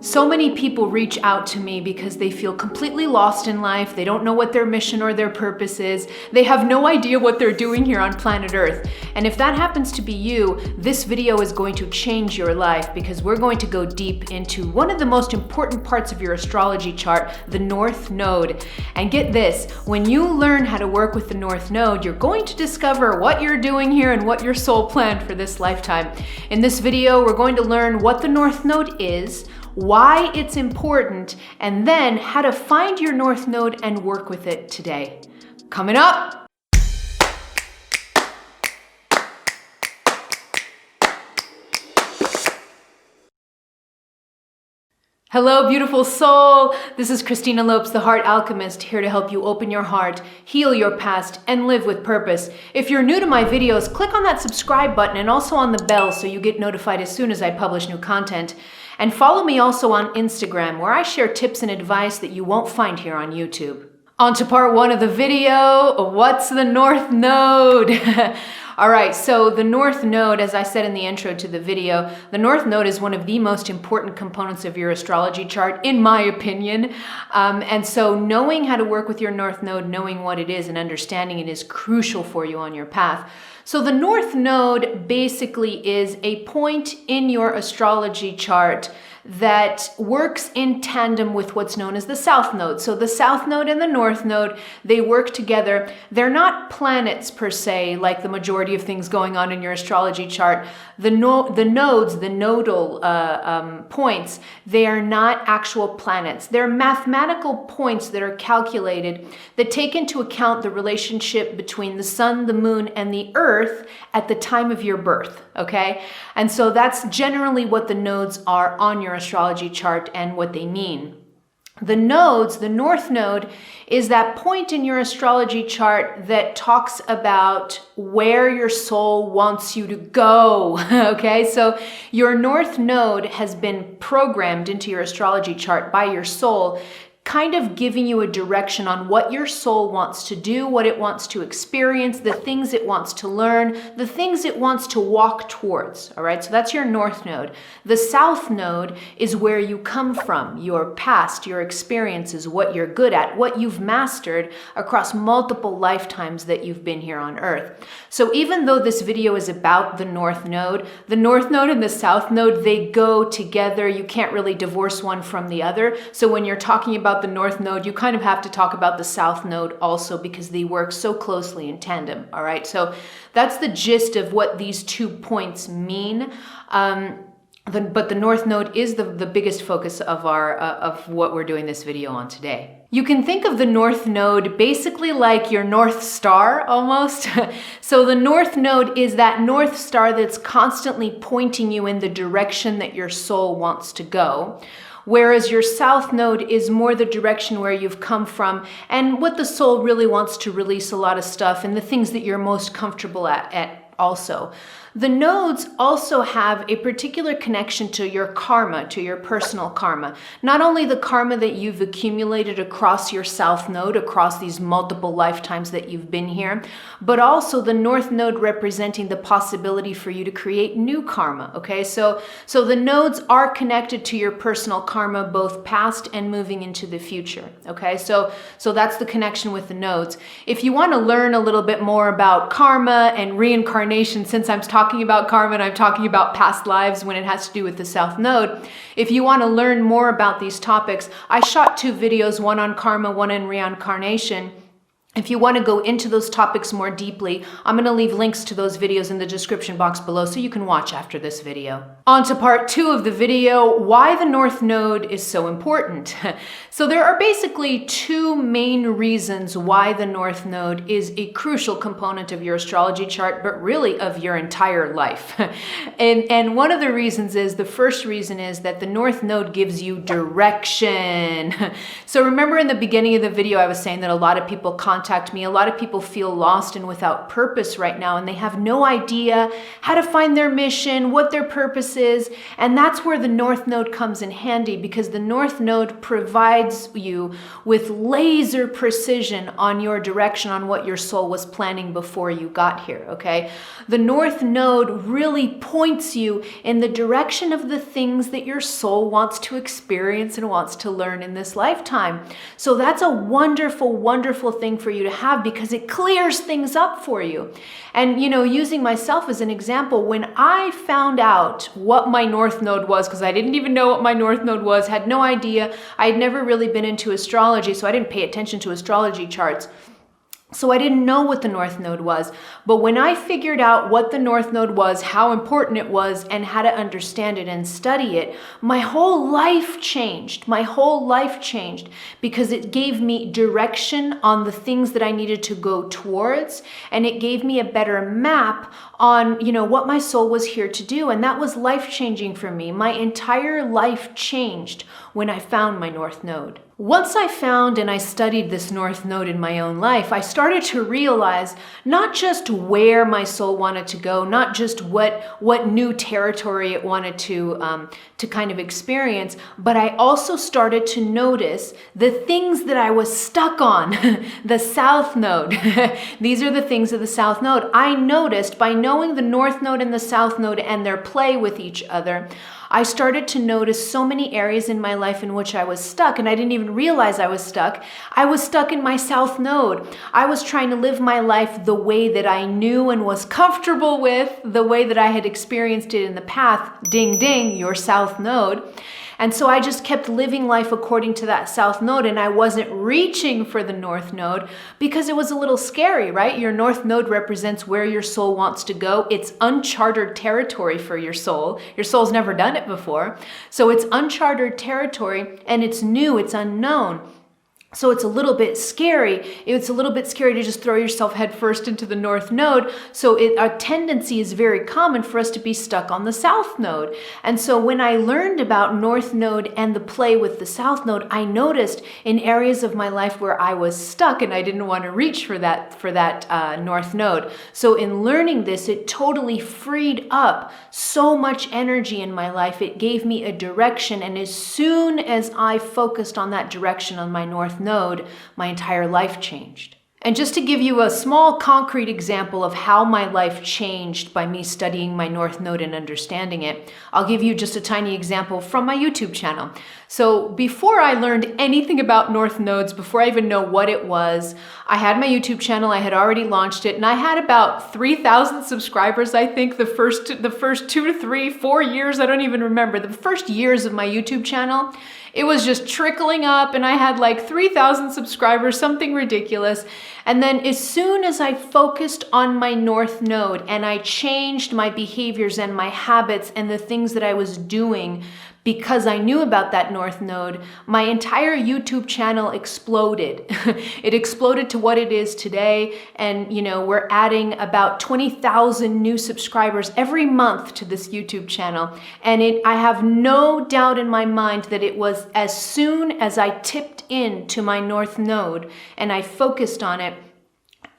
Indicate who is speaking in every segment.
Speaker 1: So many people reach out to me because they feel completely lost in life. They don't know what their mission or their purpose is. They have no idea what they're doing here on planet Earth. And if that happens to be you, this video is going to change your life because we're going to go deep into one of the most important parts of your astrology chart, the North Node. And get this, when you learn how to work with the North Node, you're going to discover what you're doing here and what your soul planned for this lifetime. In this video, we're going to learn what the North Node is, why it's important, and then how to find your North Node and work with it today. Coming up! Hello, beautiful soul. This is Christina Lopes, the Heart Alchemist, here to help you open your heart, heal your past, and live with purpose. If you're new to my videos, click on that subscribe button and also on the bell so you get notified as soon as I publish new content. And follow me also on Instagram, where I share tips and advice that you won't find here on YouTube. On to part one of the video. What's the North Node? All right, so the North Node, as I said in the intro to the video, the North Node is one of the most important components of your astrology chart, in my opinion. And so knowing how to work with your North Node, knowing what it is and understanding it is crucial for you on your path. So the North Node basically is a point in your astrology chart that works in tandem with what's known as the South Node. So the South Node and the North Node, they work together. They're not planets per se, like the majority of things going on in your astrology chart. The nodes, the nodal points, they are not actual planets. They're mathematical points that are calculated that take into account the relationship between the sun, the moon, and the earth at the time of your birth, okay? And so that's generally what the nodes are on your astrology chart and what they mean. The nodes, the North Node, is that point in your astrology chart that talks about where your soul wants you to go, okay? So your North Node has been programmed into your astrology chart by your soul, kind of giving you a direction on what your soul wants to do, what it wants to experience, the things it wants to learn, the things it wants to walk towards, all right? So that's your North Node. The South Node is where you come from, your past, your experiences, what you're good at, what you've mastered across multiple lifetimes that you've been here on Earth. So even though this video is about the North Node and the South Node, they go together. You can't really divorce one from the other. So when you're talking about the North Node, you kind of have to talk about the South Node also because they work so closely in tandem, all right? So that's the gist of what these 2 points mean. But the North Node is the biggest focus of of what we're doing this video on today. You can think of the North Node basically like your North Star almost. So the North Node is that North Star that's constantly pointing you in the direction that your soul wants to go. Whereas your South Node is more the direction where you've come from and what the soul really wants to release a lot of stuff and the things that you're most comfortable at also. The nodes also have a particular connection to your karma, to your personal karma. Not only the karma that you've accumulated across your South Node, across these multiple lifetimes that you've been here, but also the North Node representing the possibility for you to create new karma, okay? So the nodes are connected to your personal karma, both past and moving into the future, okay? So that's the connection with the nodes. If you want to learn a little bit more about karma and reincarnation, since I'm talking about karma and I'm talking about past lives when it has to do with the South Node. If you want to learn more about these topics, I shot 2 videos, one on karma, one on reincarnation. If you want to go into those topics more deeply, I'm going to leave links to those videos in the description box below so you can watch after this video. On to part 2 of the video, why the North Node is so important. So there are basically 2 main reasons why the North Node is a crucial component of your astrology chart, but really of your entire life. And one of the reasons is, the first reason is that the North Node gives you direction. So remember in the beginning of the video, I was saying that a lot of people contact contact me. A lot of people feel lost and without purpose right now, and they have no idea how to find their mission, what their purpose is. And that's where the North Node comes in handy, because the North Node provides you with laser precision on your direction, on what your soul was planning before you got here, okay? The North Node really points you in the direction of the things that your soul wants to experience and wants to learn in this lifetime. So that's a wonderful, wonderful thing for you to have, because it clears things up for you. And, using myself as an example, when I found out what my North Node was, because I didn't even know what my North Node was, had no idea. I had never really been into astrology, so I didn't pay attention to astrology charts. So I didn't know what the North Node was. But when I figured out what the North Node was, how important it was, and how to understand it and study it, my whole life changed. My whole life changed, because it gave me direction on the things that I needed to go towards, and it gave me a better map on, what my soul was here to do. And that was life-changing for me. My entire life changed when I found my North Node. Once I found and I studied this North Node in my own life, I started to realize not just where my soul wanted to go, not just what new territory it wanted to kind of experience, but I also started to notice the things that I was stuck on, the South Node. These are the things of the South Node. I noticed by knowing the North Node and the South Node and their play with each other, I started to notice so many areas in my life in which I was stuck, and I didn't even realize I was stuck. I was stuck in my South Node. I was trying to live my life the way that I knew and was comfortable with, the way that I had experienced it in the past. Ding, ding, your South Node. And so I just kept living life according to that South Node, and I wasn't reaching for the North Node because it was a little scary, right? Your North Node represents where your soul wants to go. It's uncharted territory for your soul. Your soul's never done it before. So it's uncharted territory, and it's new, it's unknown. So it's a little bit scary. It's a little bit scary to just throw yourself headfirst into the North Node. So a tendency is very common for us to be stuck on the South Node. And so when I learned about North Node and the play with the South Node, I noticed in areas of my life where I was stuck and I didn't want to reach for that North Node. So in learning this, it totally freed up so much energy in my life. It gave me a direction. And as soon as I focused on that direction on my North Node, my entire life changed. And just to give you a small concrete example of how my life changed by me studying my North Node and understanding it, I'll give you just a tiny example from my YouTube channel. So before I learned anything about North Nodes, before I even know what it was, I had my YouTube channel, I had already launched it, and I had about 3,000 subscribers, I think, the first 2 to 3, 4 years, I don't even remember, the first years of my YouTube channel. It was just trickling up, and I had like 3,000 subscribers, something ridiculous. And then as soon as I focused on my North Node and I changed my behaviors and my habits and the things that I was doing because I knew about that North Node, my entire YouTube channel exploded. It exploded to what it is today. And, we're adding about 20,000 new subscribers every month to this YouTube channel. And I have no doubt in my mind that it was as soon as I tipped into my North Node and I focused on it,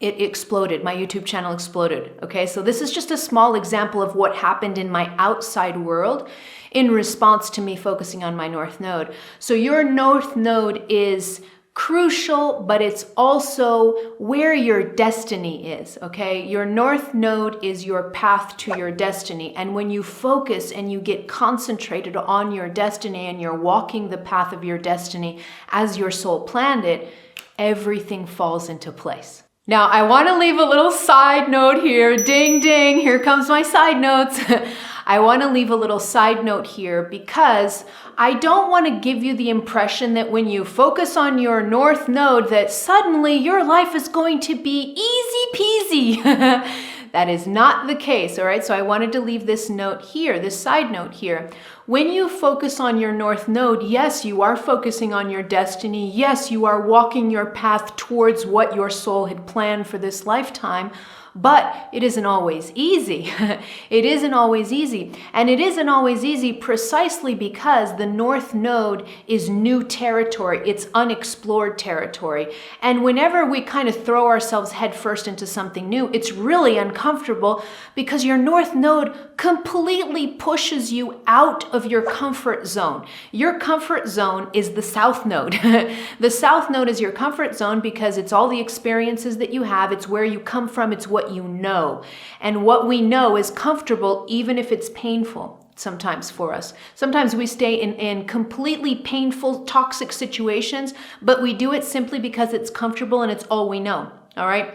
Speaker 1: it exploded. My YouTube channel exploded. Okay, so this is just a small example of what happened in my outside world in response to me focusing on my North Node. So your North Node is crucial, but it's also where your destiny is, okay? Your North Node is your path to your destiny. And when you focus and you get concentrated on your destiny and you're walking the path of your destiny as your soul planned it, everything falls into place. Now, I want to leave a little side note here. Ding, ding, here comes my side notes. I want to leave a little side note here because I don't want to give you the impression that when you focus on your North Node that suddenly your life is going to be easy peasy. That is not the case, all right? So I wanted to leave this note here, this side note here. When you focus on your North Node, yes, you are focusing on your destiny. Yes, you are walking your path towards what your soul had planned for this lifetime. But it isn't always easy. It isn't always easy. And it isn't always easy precisely because the North Node is new territory. It's unexplored territory. And whenever we kind of throw ourselves headfirst into something new, it's really uncomfortable because your North Node completely pushes you out of your comfort zone. Your comfort zone is the South Node. The South Node is your comfort zone because it's all the experiences that you have. It's where you come from. It's what you know. And what we know is comfortable even if it's painful sometimes for us. Sometimes we stay in completely painful, toxic situations, but we do it simply because it's comfortable and it's all we know. All right?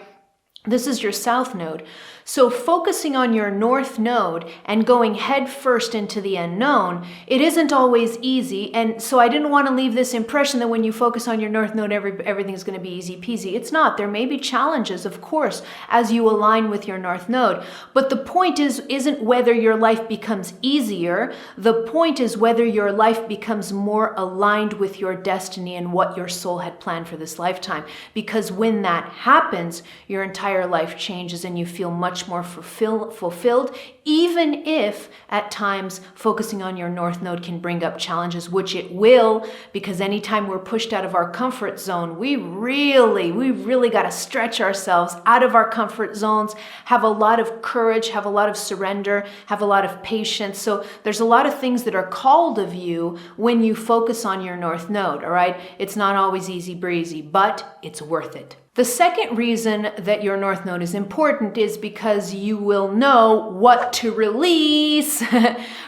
Speaker 1: This is your South Node. So focusing on your North Node and going head first into the unknown, it isn't always easy. And so I didn't want to leave this impression that when you focus on your North Node, everything's going to be easy peasy. It's not. There may be challenges, of course, as you align with your North Node. But the point isn't whether your life becomes easier. The point is whether your life becomes more aligned with your destiny and what your soul had planned for this lifetime. Because when that happens, your entire life changes and you feel much more fulfilled, even if at times focusing on your North Node can bring up challenges, which it will, because anytime we're pushed out of our comfort zone, we really got to stretch ourselves out of our comfort zones, have a lot of courage, have a lot of surrender, have a lot of patience. So there's a lot of things that are called of you when you focus on your North Node, all right? It's not always easy breezy, but it's worth it. The second reason that your North Node is important is because you will know what to release.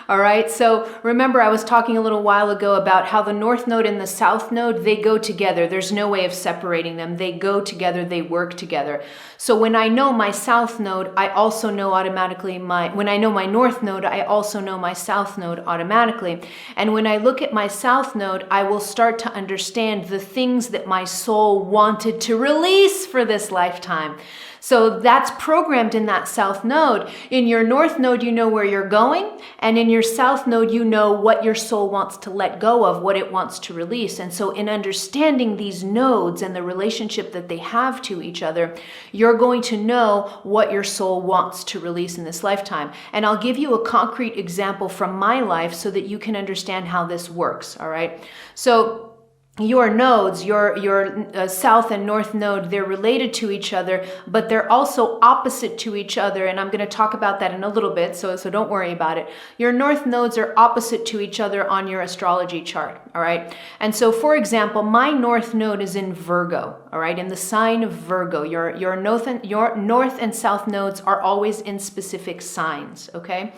Speaker 1: All right. So remember, I was talking a little while ago about how the North Node and the South Node, they go together. There's no way of separating them. They go together. They work together. So when I know my South Node, I also know automatically when I know my North Node, I also know my South Node automatically. And when I look at my South Node, I will start to understand the things that my soul wanted to release for this lifetime. So that's programmed in that South Node. In your North Node, you know where you're going. And in your South Node, you know what your soul wants to let go of, what it wants to release. And so in understanding these nodes and the relationship that they have to each other, you're going to know what your soul wants to release in this lifetime. And I'll give you a concrete example from my life so that you can understand how this works. All right. So your nodes, your South and North Node, they're related to each other, but they're also opposite to each other. And I'm going to talk about that in a little bit, so don't worry about it. Your North Nodes are opposite to each other on your astrology chart, all right? And so, for example, my North Node is in Virgo, all right, in the sign of Virgo. Your North and South Nodes are always in specific signs, okay?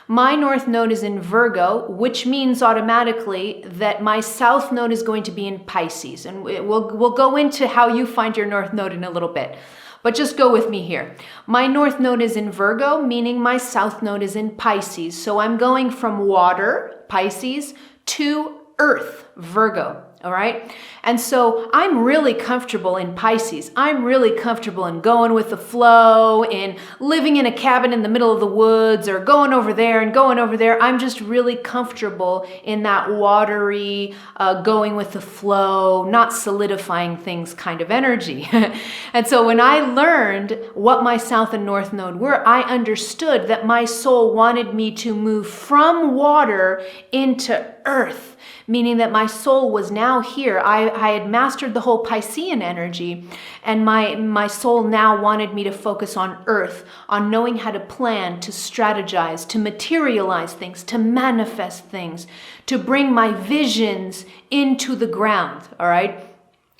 Speaker 1: My North Node is in Virgo, which means automatically that my South Node is going to be in Pisces. And we'll go into how you find your North Node in a little bit. But just go with me here. My North Node is in Virgo, meaning my South Node is in Pisces. So I'm going from water, Pisces, to earth, Virgo. All right. And so I'm really comfortable in Pisces. I'm really comfortable in going with the flow, in living in a cabin in the middle of the woods, or going over there and going over there. I'm just really comfortable in that watery, going with the flow, not solidifying things kind of energy. And so when I learned what my South and North Node were, I understood that my soul wanted me to move from water into earth, meaning that my soul was now here. I had mastered the whole Piscean energy, and my soul now wanted me to focus on earth, on knowing how to plan, to strategize, to materialize things, to manifest things, to bring my visions into the ground, all right?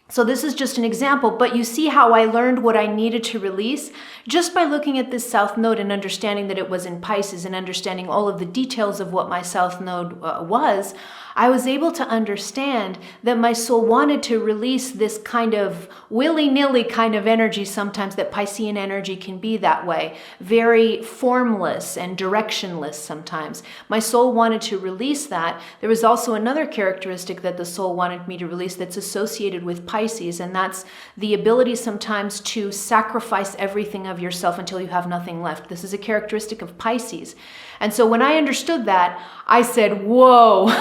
Speaker 1: So this is just an example, but you see how I learned what I needed to release just by looking at this South Node and understanding that it was in Pisces and understanding all of the details of what my South Node was. I was able to understand that my soul wanted to release this kind of willy-nilly kind of energy sometimes, that Piscean energy can be that way, very formless and directionless sometimes. My soul wanted to release that. There was also another characteristic that the soul wanted me to release that's associated with Pisces, and that's the ability sometimes to sacrifice everything of yourself until you have nothing left. This is a characteristic of Pisces. And so when I understood that, I said, whoa,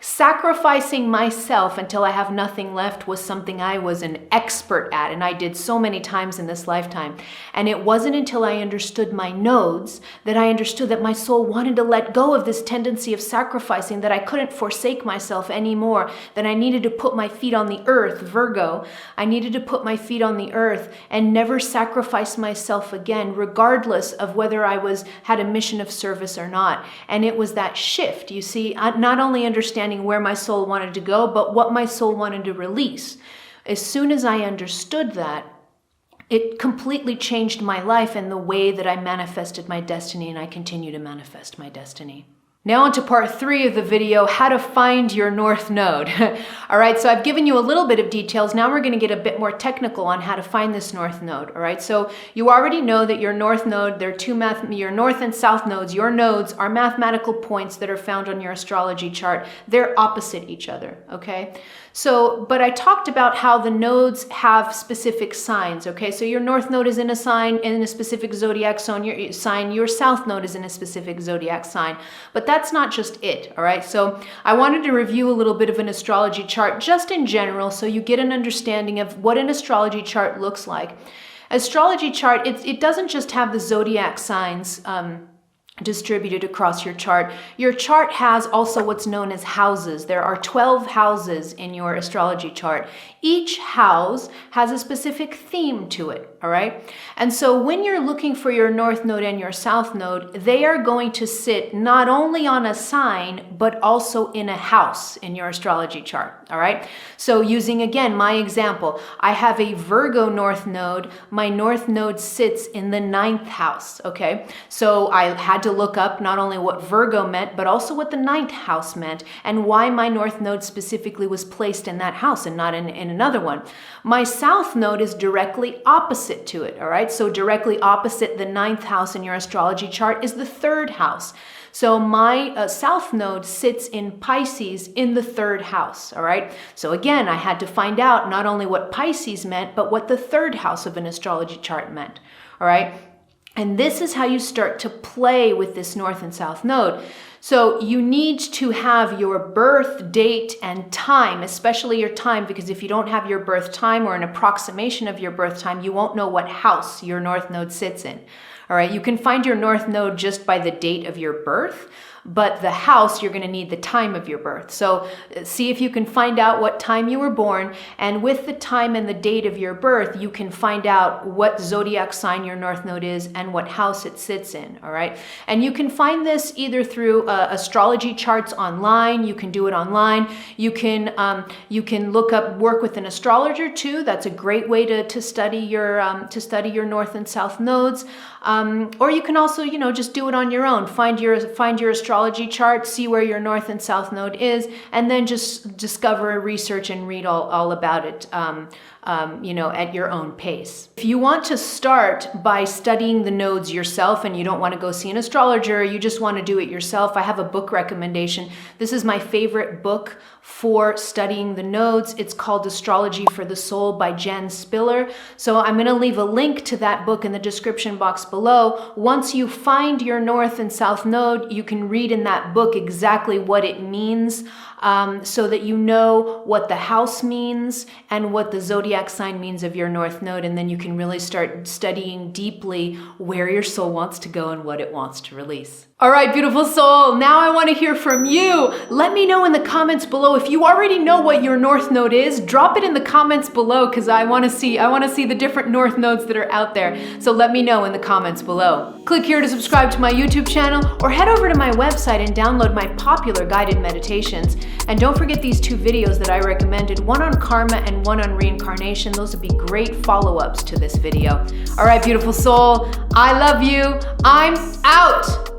Speaker 1: Sacrificing myself until I have nothing left was something I was an expert at, and I did so many times in this lifetime. And it wasn't until I understood my nodes that I understood that my soul wanted to let go of this tendency of sacrificing, that I couldn't forsake myself anymore, that I needed to put my feet on the earth, Virgo. I needed to put my feet on the earth and never sacrifice myself again, regardless of whether I had a mission of service or not. And it was that shift, you see, not only understanding where my soul wanted to go, but what my soul wanted to release. As soon as I understood that, it completely changed my life and the way that I manifested my destiny, and I continue to manifest my destiny. Now on to part 3 of the video, how to find your North Node. All right, so I've given you a little bit of details. Now we're going to get a bit more technical on how to find this North Node. All right, so you already know that your North Node, there are your North and South nodes. Your nodes are mathematical points that are found on your astrology chart. They're opposite each other, okay? So, but I talked about how the nodes have specific signs, okay? So your North Node is in a sign, in a specific zodiac sign. Your South Node is in a specific zodiac sign. But that's not just it, all right? So I wanted to review a little bit of an astrology chart just in general so you get an understanding of what an astrology chart looks like. Astrology chart, it doesn't just have the zodiac signs distributed across your chart. Your chart has also what's known as houses. There are 12 houses in your astrology chart. Each house has a specific theme to it, all right? And so when you're looking for your North Node and your South Node, they are going to sit not only on a sign, but also in a house in your astrology chart, all right? So using, again, my example, I have a Virgo North Node. My North Node sits in the 9th house, okay? So I had to look up not only what Virgo meant, but also what the 9th house meant and why my North Node specifically was placed in that house and not in another one. My South Node is directly opposite to it, all right? So directly opposite the 9th house in your astrology chart is the 3rd house. So my South Node sits in Pisces in the 3rd house, all right? So again, I had to find out not only what Pisces meant, but what the 3rd house of an astrology chart meant, all right? And this is how you start to play with this North and South Node. So you need to have your birth date and time, especially your time, because if you don't have your birth time or an approximation of your birth time, you won't know what house your North Node sits in. All right, you can find your North Node just by the date of your birth, but the house, you're going to need the time of your birth. So see if you can find out what time you were born, and with the time and the date of your birth, you can find out what zodiac sign your North Node is and what house it sits in, all right? And you can find this either through astrology charts online. You can do it online. You can look up, work with an astrologer too. That's a great way to study your North and South nodes. Or you can also, just do it on your own. Find your astrology chart, see where your North and South Node is, and then just discover, research, and read all about it, at your own pace. If you want to start by studying the nodes yourself and you don't want to go see an astrologer, you just want to do it yourself, I have a book recommendation. This is my favorite book for studying the nodes. It's called Astrology for the Soul by Jen Spiller. So I'm going to leave a link to that book in the description box below. Once you find your North and South Node, you can read in that book exactly what it means, so that you know what the house means and what the zodiac sign means of your North Node, and then you can really start studying deeply where your soul wants to go and what it wants to release. All right, beautiful soul, now I want to hear from you. Let me know in the comments below. If you already know what your North Node is, drop it in the comments below, because I want to see the different North Nodes that are out there. So let me know in the comments below. Click here to subscribe to my YouTube channel, or head over to my website and download my popular guided meditations. And don't forget these 2 videos that I recommended, one on karma and one on reincarnation. Those would be great follow-ups to this video. All right, beautiful soul, I love you. I'm out.